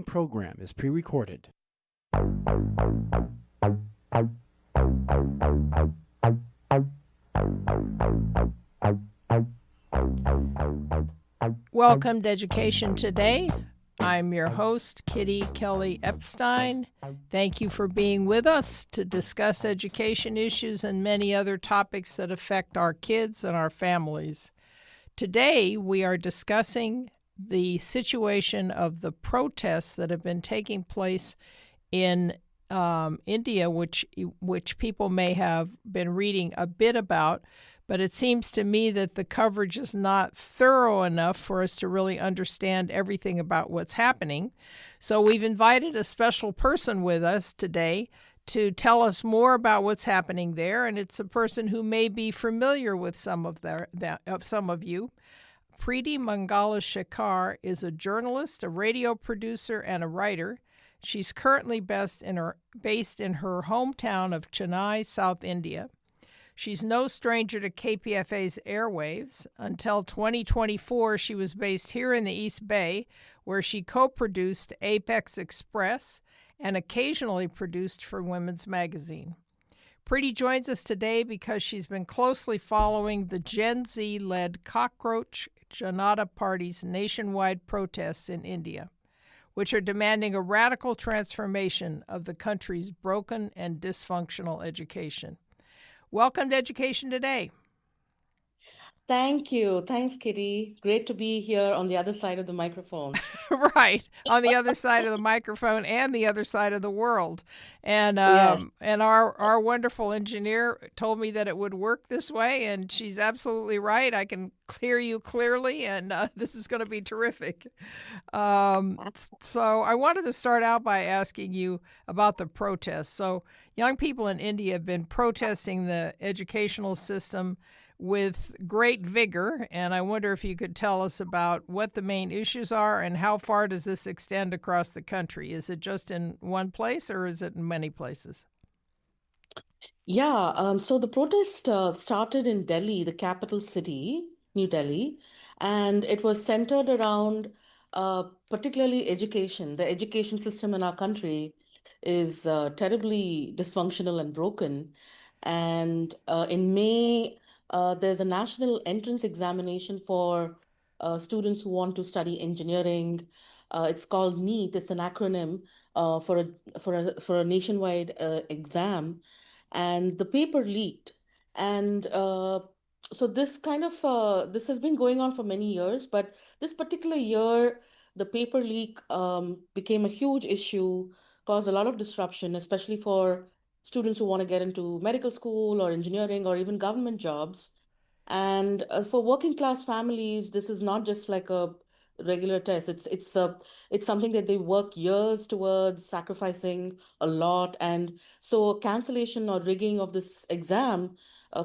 program is pre-recorded. Welcome to Education Today. I'm your host, Kitty Kelly Epstein. Thank you for being with us to discuss education issues and many other topics that affect our kids and our families. Today, we are discussing the situation of the protests that have been taking place in India, which people may have been reading a bit about, but it seems to me that the coverage is not thorough enough for us to really understand everything about what's happening. So we've invited a special person with us today to tell us more about what's happening there, and it's a person who may be familiar with some of you. Preeti Mangala Shekhar is a journalist, a radio producer, and a writer. She's currently based in her hometown of Chennai, South India. She's no stranger to KPFA's airwaves. Until 2024, she was based here in the East Bay, where she co-produced Apex Express and occasionally produced for Women's Magazine. Preeti joins us today because she's been closely following the Gen Z-led Cockroach Janata Party's nationwide protests in India, which are demanding a radical transformation of the country's broken and dysfunctional education. Welcome to Education Today. Thank you. Thanks, Kitty. Great to be here on the other side of the microphone. Right, on the other side of the microphone and the other side of the world. And Yes. and our wonderful engineer told me that it would work this way, and she's absolutely right. I can hear you clearly, and this is going to be terrific. So I wanted to start out by asking you about the protests. So young people in India have been protesting the educational system with great vigor, and I wonder if you could tell us about what the main issues are and how far does this extend across the country? Is it just in one place or is it in many places? Yeah, so the protest started in Delhi, the capital city, New Delhi, and it was centered around particularly education. The education system in our country is terribly dysfunctional and broken. And in May, there's a national entrance examination for students who want to study engineering. It's called NEET. It's an acronym for a nationwide exam, and the paper leaked. And so this has been going on for many years, but this particular year, the paper leak became a huge issue, caused a lot of disruption, especially for students who want to get into medical school or engineering or even government jobs. And for working class families, this is not just like a regular test. It's something that they work years towards, sacrificing a lot. And so cancellation or rigging of this exam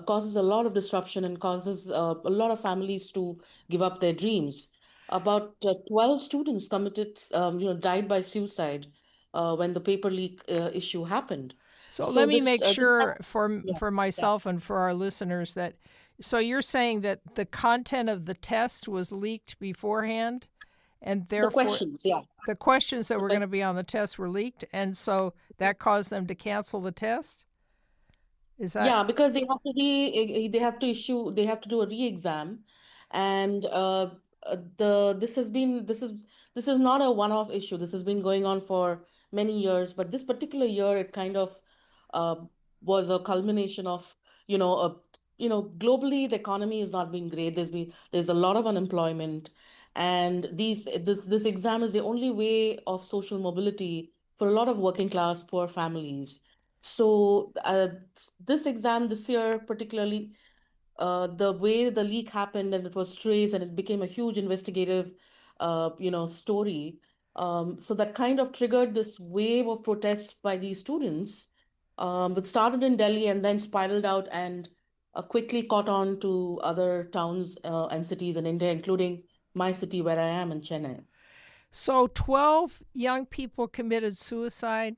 causes a lot of disruption and causes a lot of families to give up their dreams. About 12 students died by suicide when the paper leak issue happened. So So let me this make this sure yeah, for yeah. myself and for our listeners that so you're saying that the content of the test was leaked beforehand and The therefore questions, yeah. the questions that The were going to be on the test were leaked, and so that caused them to cancel the test? Is that Yeah, because they have to do a re-exam, and the this is not a one-off issue. This has been going on for many years, but this particular year it kind of uh, was a culmination of globally the economy is not being great. There's a lot of unemployment, and this exam is the only way of social mobility for a lot of working class poor families. So this exam this year, particularly, the way the leak happened and it was traced and it became a huge investigative, story. So that kind of triggered this wave of protests by these students, which started in Delhi and then spiraled out and quickly caught on to other towns and cities in India, including my city where I am in Chennai. so 12 young people committed suicide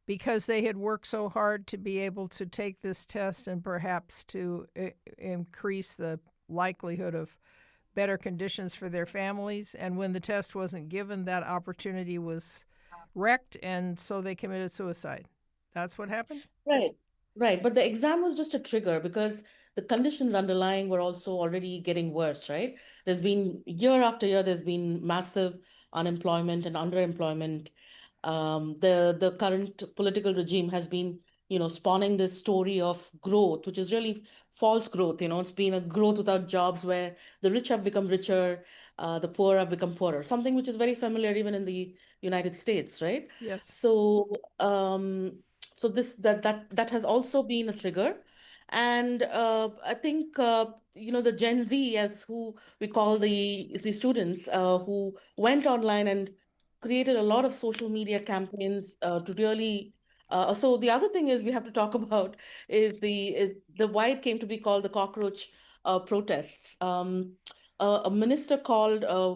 because they had worked so hard to be able to take this test and perhaps to increase the likelihood of better conditions for their families. And when the test wasn't given, that opportunity was wrecked, and so they committed suicide. That's what happened? Right, right. But the exam was just a trigger because the conditions underlying were also already getting worse, right? There's been year after year, there's been massive unemployment and underemployment. The current political regime has been, spawning this story of growth, which is really false growth. It's been a growth without jobs where the rich have become richer, the poor have become poorer, something which is very familiar even in the United States, right? Yes. So, so this that has also been a trigger, and I think the Gen Z, as who we call the students, who went online and created a lot of social media campaigns to really. So the other thing is we have to talk about is the why it came to be called the cockroach protests. A minister called a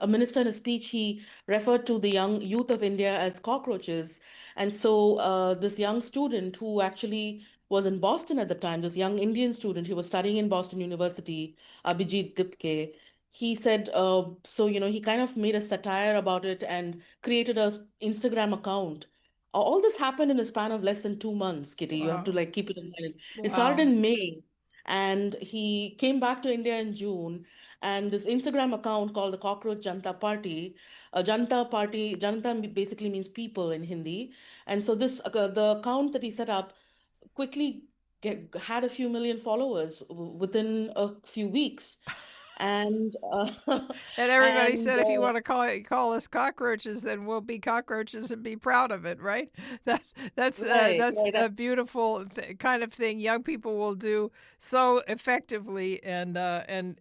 minister in a speech, he referred to the young youth of India as cockroaches. And so this young student who actually was in Boston at the time, this young Indian student who was studying in Boston University, Abhijit Dipke, he said, he kind of made a satire about it and created a Instagram account. All this happened in a span of less than 2 months, Kitty. You have to Wow. like keep it in mind. It started Wow. in May, and he came back to India in June, and this Instagram account called the Cockroach Janta Party, Janata basically means people in Hindi, and so the account that he set up quickly had a few million followers within a few weeks, and And everybody and said, if you want to call us cockroaches, then we'll be cockroaches and be proud of it, right? That right, that's right. a beautiful kind of thing young people will do so effectively, and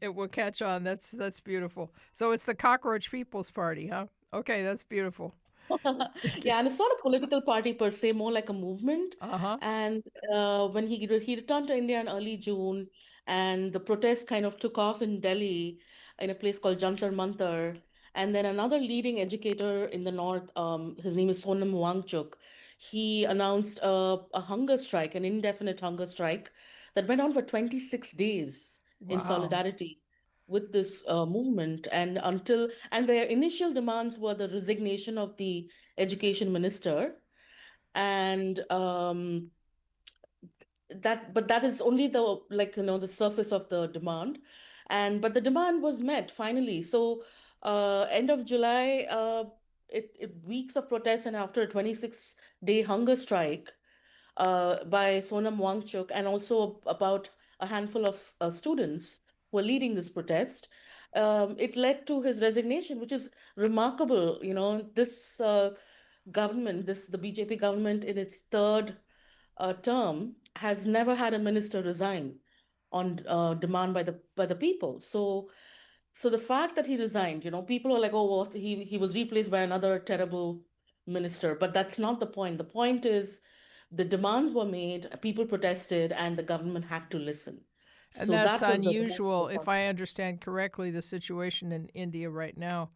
it will catch on. That's beautiful. So it's the Cockroach People's Party, huh? Okay, that's beautiful. Yeah, and it's not a political party per se, more like a movement. Uh huh. And when he returned to India in early June, and the protest kind of took off in Delhi, in a place called Jantar Mantar. And then another leading educator in the north, his name is Sonam Wangchuk, he announced a hunger strike, an indefinite hunger strike that went on for 26 days in Wow. solidarity with this movement. And their initial demands were the resignation of the education minister, and that is only the, like, the surface of the demand. And but the demand was met finally. So end of July, weeks of protest, and after a 26-day hunger strike by Sonam Wangchuk, and also about a handful of students who were leading this protest. It led to his resignation, which is remarkable. This the BJP government in its third term has never had a minister resign on demand by the people. So the fact that he resigned, people are like, oh, well, he was replaced by another terrible minister. But that's not the point. The point is the demands were made, people protested, and the government had to listen. And So that's that was the unusual. remarkable If part. I understand correctly, the situation in India right now,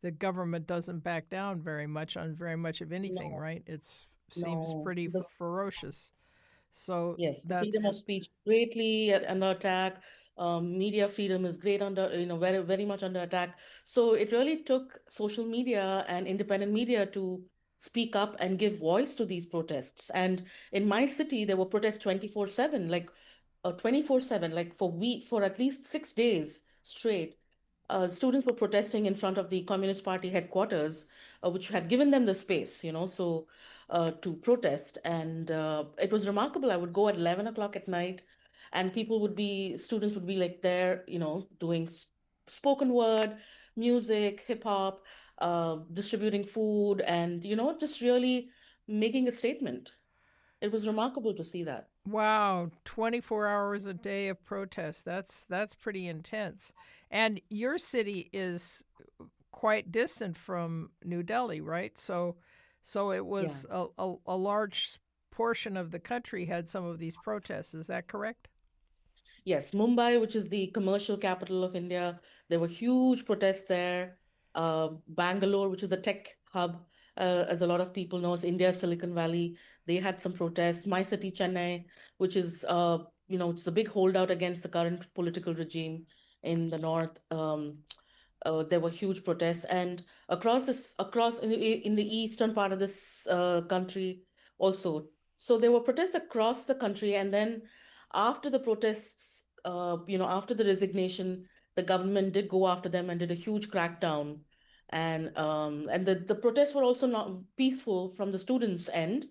the government doesn't back down very much on very much of anything, No, right? It seems no. pretty ferocious. So Yes, the freedom of that's speech greatly under attack. Media freedom is great under, very, very much under attack. So it really took social media and independent media to speak up and give voice to these protests. And in my city, there were protests 24/7, like 24/7, like for at least 6 days straight. Students were protesting in front of the Communist Party headquarters, which had given them the space, to protest. And it was remarkable. I would go at 11 o'clock at night, and students would be like there, doing spoken word, music, hip hop, distributing food, and, just really making a statement. It was remarkable to see that. wow, 24 hours a day of protest. That's pretty intense. And your city is quite distant from New Delhi, right? So it Yeah. was a large portion of the country had some of these protests. Is that correct? Yes, Mumbai, which is the commercial capital of India, there were huge protests there. Bangalore, which is a tech hub, as a lot of people know, it's India's Silicon Valley. They had some protests. My city, Chennai, which is, it's a big holdout against the current political regime in the north. there were huge protests, and across in the eastern part of this country also. So there were protests across the country, and then after the protests, after the resignation, the government did go after them and did a huge crackdown, and the protests were also not peaceful from the students' end,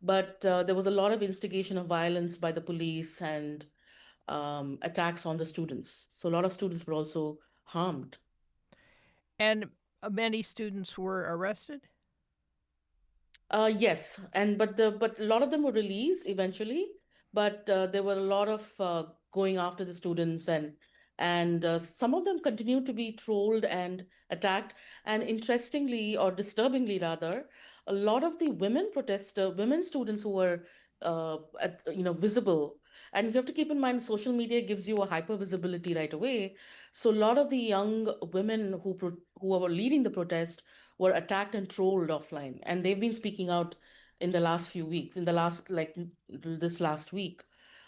but there was a lot of instigation of violence by the police and attacks on the students. So a lot of students were also harmed. And many students were arrested? Yes, and but a lot of them were released eventually, but there were a lot of going after the students, and some of them continued to be trolled and attacked. And interestingly, or disturbingly rather, a lot of the women students who were visible. And you have to keep in mind, social media gives you a hyper visibility right away. So a lot of the young women who were leading the protest were attacked and trolled offline, and they've been speaking out in the last few weeks, in the last like this last week.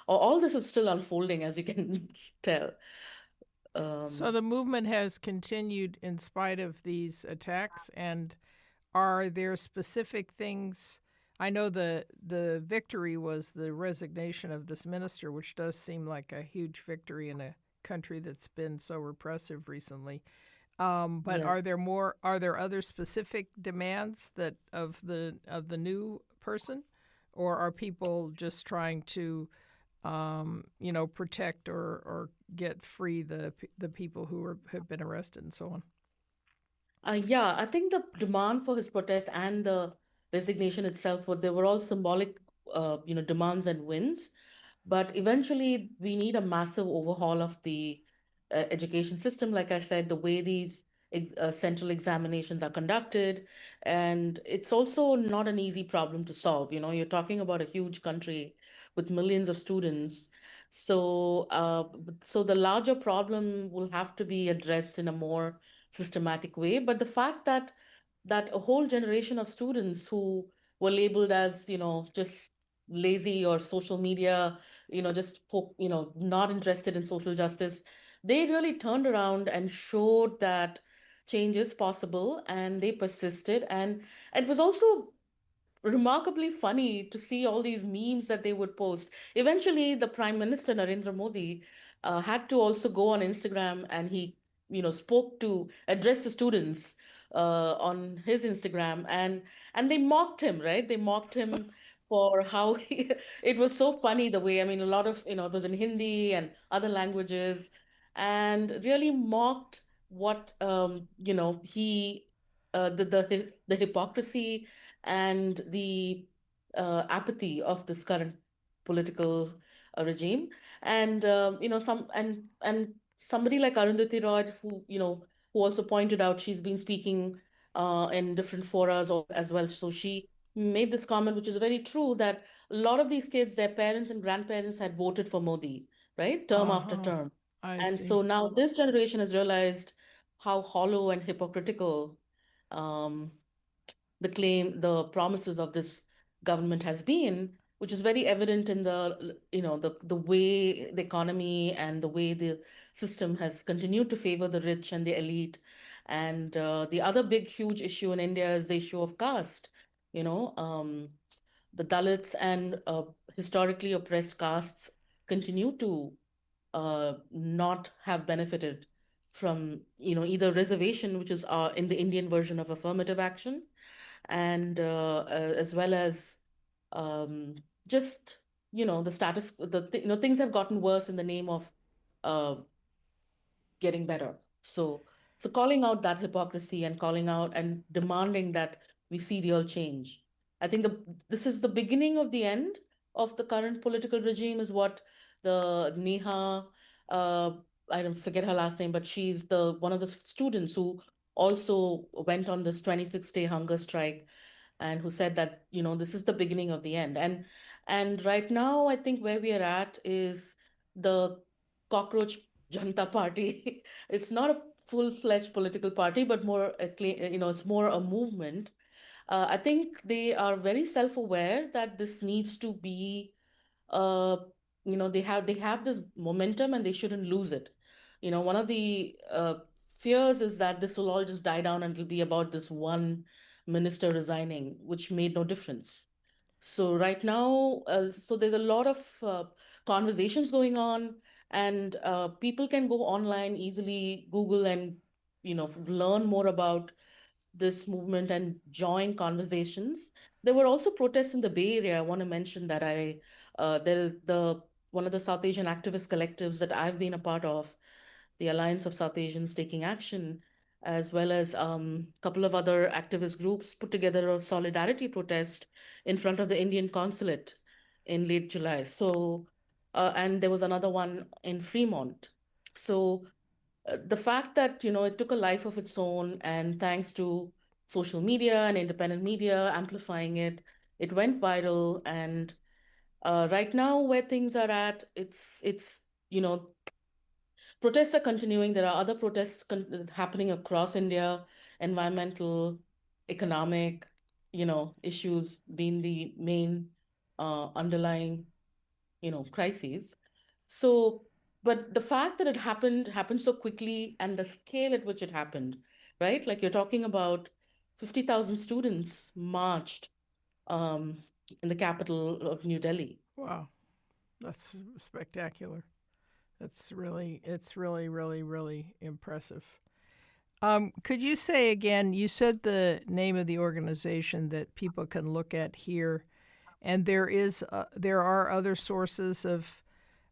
All this is still unfolding, as you can tell. So um, the movement has continued in spite of these attacks. And are there specific things? I know the victory was the resignation of this minister, which does seem like a huge victory in a country that's been so repressive recently. But yes. Are there other specific demands that of the new person, or are people just trying to, protect or get free the people who have been arrested and so on? Yeah, I think the demand for his protest and the resignation itself, they were all symbolic, demands and wins. But eventually, we need a massive overhaul of the education system. Like I said, the way these central examinations are conducted, and it's also not an easy problem to solve. You know, you're talking about a huge country with millions of students. So the larger problem will have to be addressed in a more systematic way. But the fact that a whole generation of students who were labeled as, just lazy or social media, not interested in social justice, they really turned around and showed that change is possible, and they persisted. And it was also remarkably funny to see all these memes that they would post. Eventually, the Prime Minister Narendra Modi had to also go on Instagram, and he, spoke to address the students on his Instagram, and they mocked him, right? They mocked him for how it was so funny the way. I mean, a lot of, it was in Hindi and other languages, and really mocked what he the hypocrisy and the apathy of this current political regime. And and somebody like Arundhati Roy, who also pointed out, she's been speaking in different forums as well. So she made this comment, which is very true, that a lot of these kids, their parents and grandparents had voted for Modi, right, term after Uh-huh. term. I And see. so now this generation has realized how hollow and hypocritical um, the promises of this government has been, which is very evident in the way the economy and the way the system has continued to favor the rich and the elite. And the other big, huge issue in India is the issue of caste. You know, the Dalits and historically oppressed castes continue to not have benefited from, either reservation, which is in the Indian version of affirmative action, and as well as um, just, the things have gotten worse in the name of uh, getting better. So calling out that hypocrisy and calling out and demanding that we see real change. I think this is the beginning of the end of the current political regime, is what the Neha, uh, I don't forget her last name, but she's the one of the students who also went on this 26-day hunger strike, and who said that, this is the beginning of the end. And right now, I think where we are at is the cockroach Janata Party. It's not a full-fledged political party, but more it's more a movement. I think they are very self-aware that this needs to be, uh, they have this momentum, and they shouldn't lose it. One of the fears is that this will all just die down and it'll be about this one minister resigning, which made no difference. So right now, so there's a lot of conversations going on, and people can go online easily, Google, and learn more about this movement and join conversations. There were also protests in the Bay Area. I want to mention that there is the one of the South Asian activist collectives that I've been a part of, the Alliance of South Asians Taking Action, as well as a couple of other activist groups put together a solidarity protest in front of the Indian consulate in late July. So, and there was another one in Fremont. So the fact that it took a life of its own, and thanks to social media and independent media amplifying it, it went viral. And right now, where things are at, it's you know protests are continuing. There are other protests happening across India, environmental, economic, issues being the main underlying crises. So, but the fact that it happened so quickly, and the scale at which it happened, right? Like, you're talking about 50,000 students marched um, in the capital of New Delhi. Wow, that's spectacular. It's really, really, really impressive. Could you say again? You said the name of the organization that people can look at here, and there are other sources of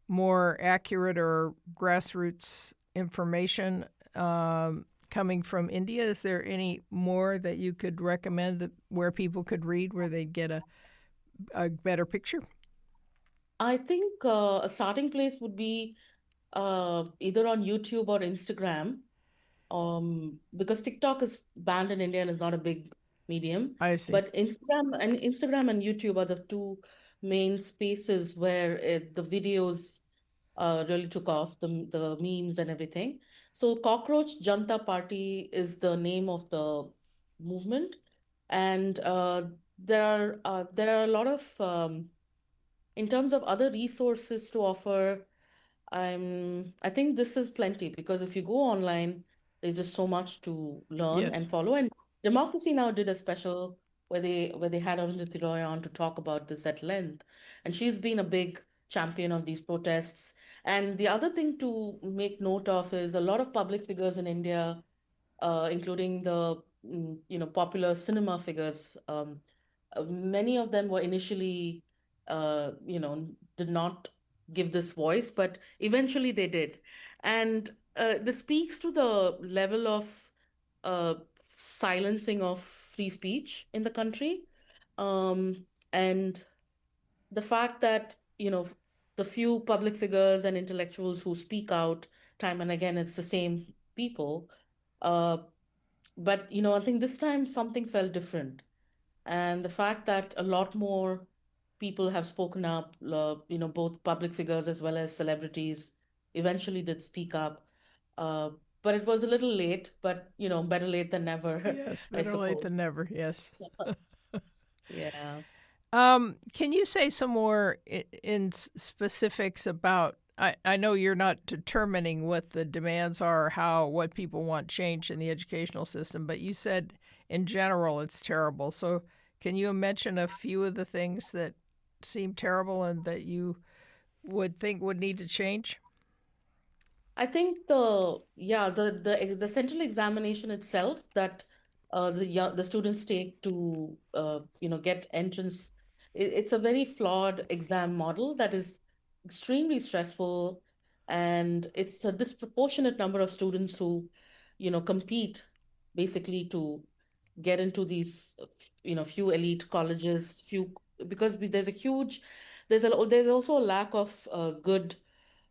more accurate or grassroots information coming from India. Is there any more that you could recommend that where people could read, where they'd get a better picture? I think a starting place would be either on YouTube or Instagram, because TikTok is banned in India and is not a big medium. I see. But Instagram and YouTube are the two main spaces where the videos really took off, the memes and everything. So Cockroach Janta Party is the name of the movement, and there are a lot of in terms of other resources to offer. I think this is plenty, because if you go online, there's just so much to learn Yes. and follow. And Democracy Now! Did a special where they had Arundhati Roy on to talk about this at length, and she's been a big champion of these protests. And the other thing to make note of is a lot of public figures in India, including the popular cinema figures. Many of them were initially, did not give this voice, but eventually they did. And this speaks to the level of silencing of free speech in the country. And the fact that, the few public figures and intellectuals who speak out time and again, it's the same people. Uh, but, I think this time something felt different. And the fact that a lot more people have spoken up, both public figures as well as celebrities eventually did speak up. Uh, but it was a little late, but, better late than never, Yes, I better late suppose. than never. Yes. Yeah. Can you say some more in specifics about? I know you're not determining what the demands are, or what people want changed in the educational system, but you said in general it's terrible. So can you mention a few of the things that seem terrible and that you would think would need to change? I think the central examination itself that the students take to get entrance, it's a very flawed exam model that is extremely stressful, and it's a disproportionate number of students who compete basically to get into these few elite colleges, there's a huge there's also a lack of good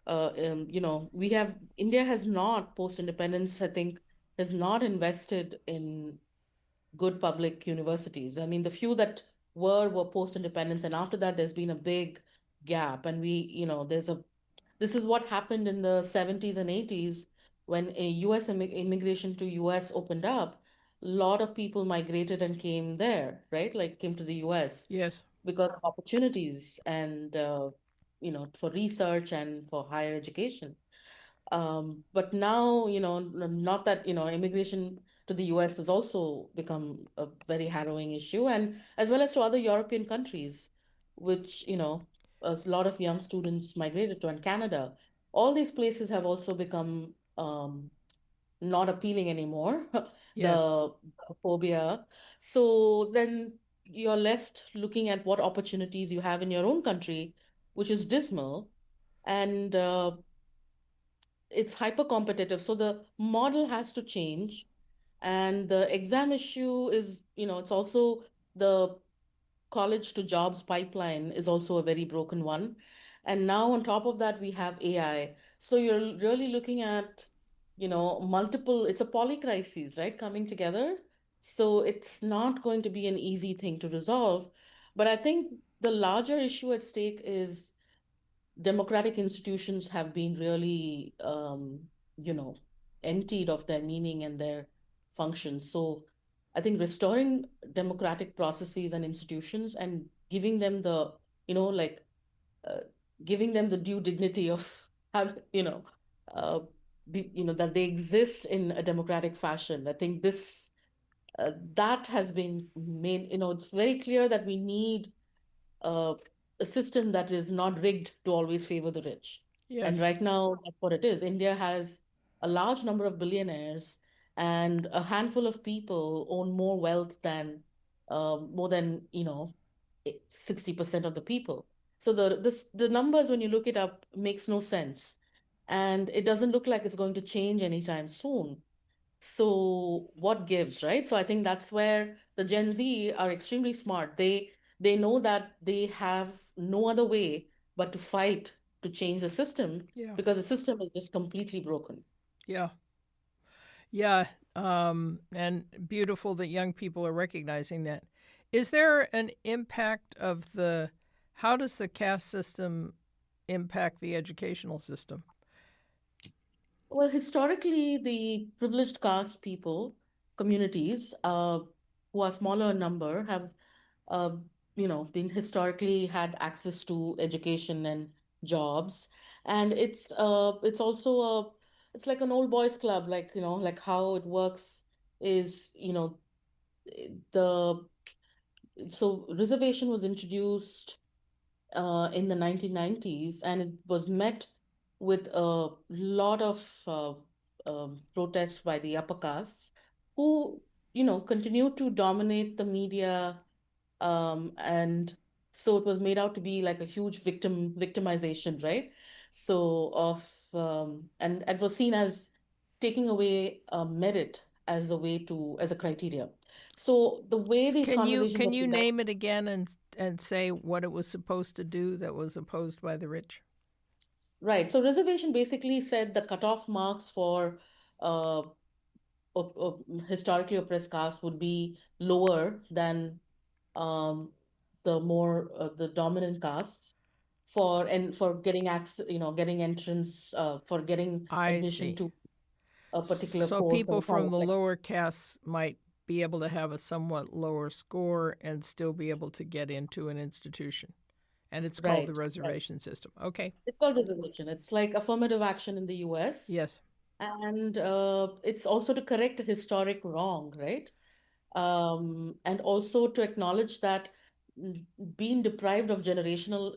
we have India has not, post independence, I think, has not invested in good public universities. I mean, the few that were post independence, and after that, there's been a big gap. And this is what happened in the 70s and 80s when a US immigration to US opened up. A lot of people migrated and came there, right? Like, came to the US Yes. because of opportunities and for research and for higher education. But now, not that, immigration to the US has also become a very harrowing issue, and as well as to other European countries, which, a lot of young students migrated to, and Canada. All these places have also become not appealing anymore, Yes. the phobia. So then you're left looking at what opportunities you have in your own country, which is dismal. And it's hyper competitive. So the model has to change. And the exam issue is, it's also the college to jobs pipeline is also a very broken one. And now on top of that, we have AI. So you're really looking at, multiple, it's a polycrisis, right, coming together. So it's not going to be an easy thing to resolve. But I think the larger issue at stake is democratic institutions have been really, you know, emptied of their meaning and their functions. So I think restoring democratic processes and institutions and giving them the, like uh, giving them the due dignity of have, uh, that they exist in a democratic fashion. I think that has been made, it's very clear that we need uh, a system that is not rigged to always favor the rich. And Yes. right now, that's what it is. India has a large number of billionaires, and a handful of people own more than 60% of the people. So the numbers, when you look it up, makes no sense, and it doesn't look like it's going to change anytime soon. So what gives, right? So I think that's where the Gen Z are extremely smart. They know that they have no other way but to fight to change the system, Yeah. because the system is just completely broken. Yeah. Yeah. And beautiful that young people are recognizing that. Is there an impact of how does the caste system impact the educational system? Well, historically, the privileged caste people, communities, who are smaller in number, have, uh, been historically had access to education and jobs, and it's also it's like an old boys club, like, like how it works is, the so reservation was introduced in the 1990s, and it was met with a lot of protests by the upper castes, who, continued to dominate the media, and so it was made out to be like a huge victimization, right? So of and it was seen as taking away merit as a way to as a criteria. So the way these Can you conversations can have you developed. name it again and say what it was supposed to do that was opposed by the rich? Right. So reservation basically said the cutoff marks for uh, historically oppressed castes would be lower than um, the dominant castes for getting access, getting entrance, for getting I admission see. to a particular So course people or from college. the Like, lower castes might be able to have a somewhat lower score and still be able to get into an institution. And it's called the right, right. reservation system. Okay. It's called reservation. It's like affirmative action in the US, Yes. and it's also to correct a historic wrong, right? And also to acknowledge that being deprived of generational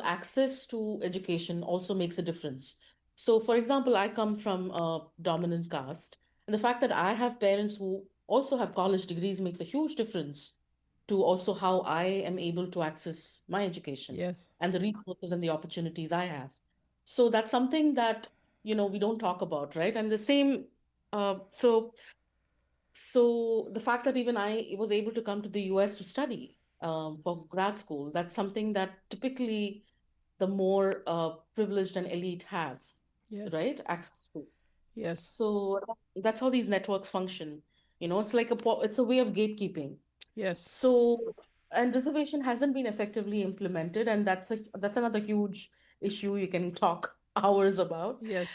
access to education also makes a difference. So, for example, I come from a dominant caste, and the fact that I have parents who also have college degrees makes a huge difference to also how I am able to access my education Yes. and the resources and the opportunities I have. So that's something that, we don't talk about, right? And the same, so the fact that even I was able to come to the US to study for grad school, that's something that typically the more privileged and elite have, Yes. right? Access to. Yes. So that's how these networks function. It's like it's a way of gatekeeping. Yes. So, and reservation hasn't been effectively implemented, and that's another huge issue you can talk hours about. Yes.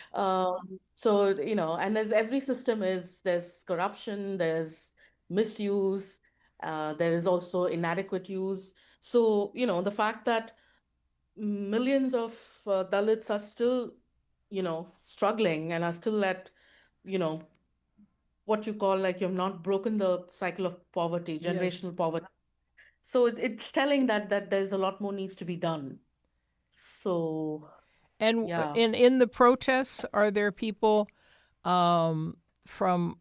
So, and as every system is, there's corruption, there's misuse, there is also inadequate use. So, the fact that millions of Dalits are still struggling and are still at, you know, what you call like you've not broken the cycle of poverty, Yes. generational poverty. So it's telling that there's a lot more needs to be done. So And yeah. in the protests, are there people from?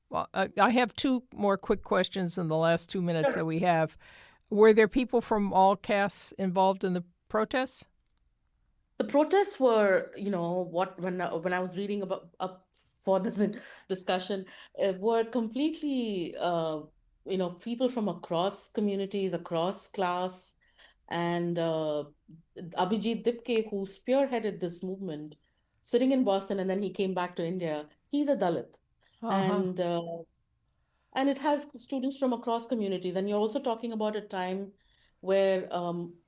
Well, I have two more quick questions in the last 2 minutes that we have. Were there people from all castes involved in the protests? The protests were, when I was reading about up for this discussion, were completely, people from across communities, across class, and Abhijit Dipke, who spearheaded this movement, sitting in Boston, and then he came back to India. He's a Dalit, Uh huh. and and it has students from across communities. And you're also talking about a time where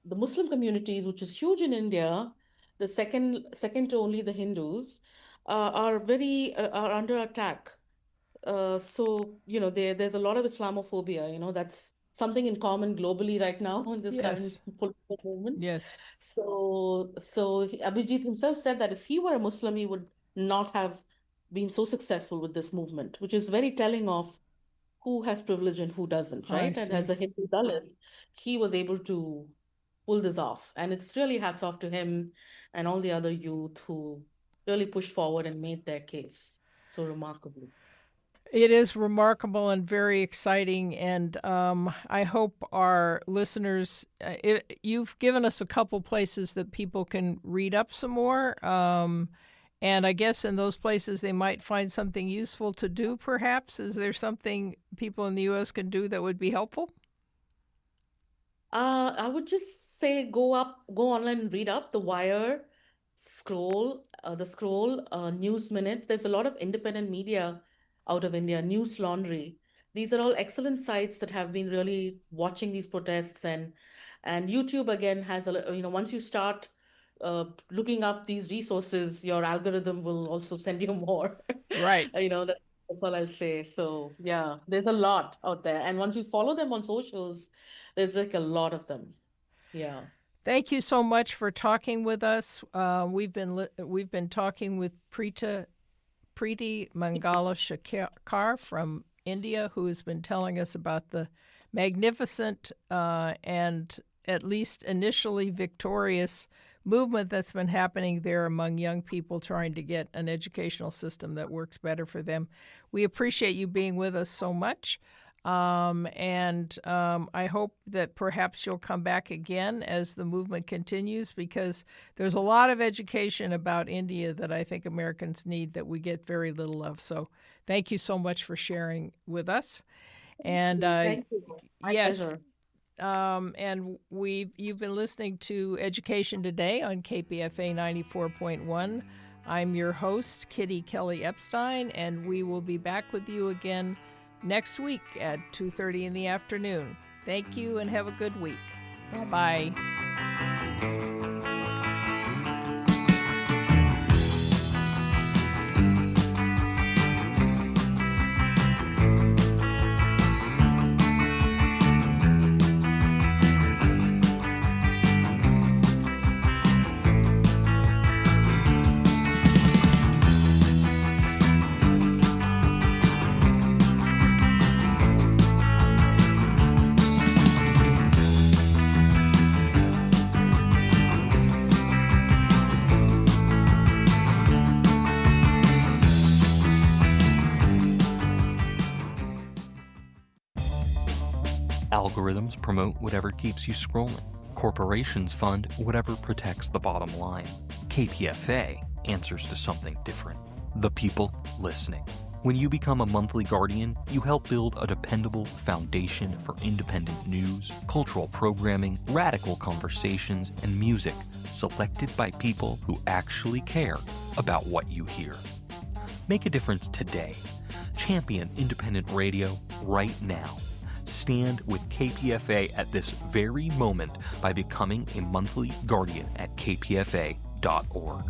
the Muslim communities, which is huge in India, the second to only the Hindus, are under attack. So there's a lot of Islamophobia. That's something in common globally right now in this current Yes. political movement. Yes. So Abhijit himself said that if he were a Muslim, he would not have been so successful with this movement, which is very telling of who has privilege and who doesn't, I right? And as see. a Hindu Dalit, he was able to pull this off. And it's really hats off to him and all the other youth who really pushed forward and made their case so remarkably. It is remarkable and very exciting, and I hope our listeners. You've given us a couple places that people can read up some more, and I guess in those places they might find something useful to do. Perhaps is there something people in the U.S. can do that would be helpful? I would just say go online and read up the Wire, Scroll, News Minute. There's a lot of independent media out of India, News Laundry. These are all excellent sites that have been really watching these protests, and YouTube again has once you start looking up these resources, your algorithm will also send you more. Right. That's all I'll say. So yeah, there's a lot out there, and once you follow them on socials, there's like a lot of them. Yeah. Thank you so much for talking with us. We've been talking with Preeti Mangala Shakar from India, who has been telling us about the magnificent and at least initially victorious movement that's been happening there among young people trying to get an educational system that works better for them. We appreciate you being with us so much. And I hope that perhaps you'll come back again as the movement continues, because there's a lot of education about India that I think Americans need that we get very little of. So thank you so much for sharing with us. And Thank you. My yes, pleasure. and you've been listening to Education Today on KPFA 94.1. I'm your host, Kitty Kelly Epstein, and we will be back with you again next week at 2:30 in the afternoon. Thank you and have a good week. Bye-bye. Algorithms promote whatever keeps you scrolling. Corporations fund whatever protects the bottom line. KPFA answers to something different. The people listening. When you become a monthly guardian, you help build a dependable foundation for independent news, cultural programming, radical conversations, and music selected by people who actually care about what you hear. Make a difference today. Champion independent radio right now. Stand with KPFA at this very moment by becoming a monthly guardian at kpfa.org.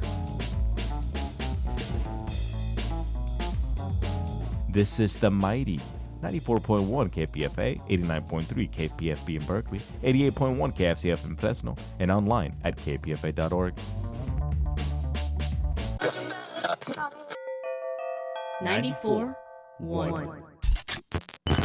This is the mighty 94.1 KPFA, 89.3 KPFB in Berkeley, 88.1 KFCF in Fresno, and online at kpfa.org. 94.1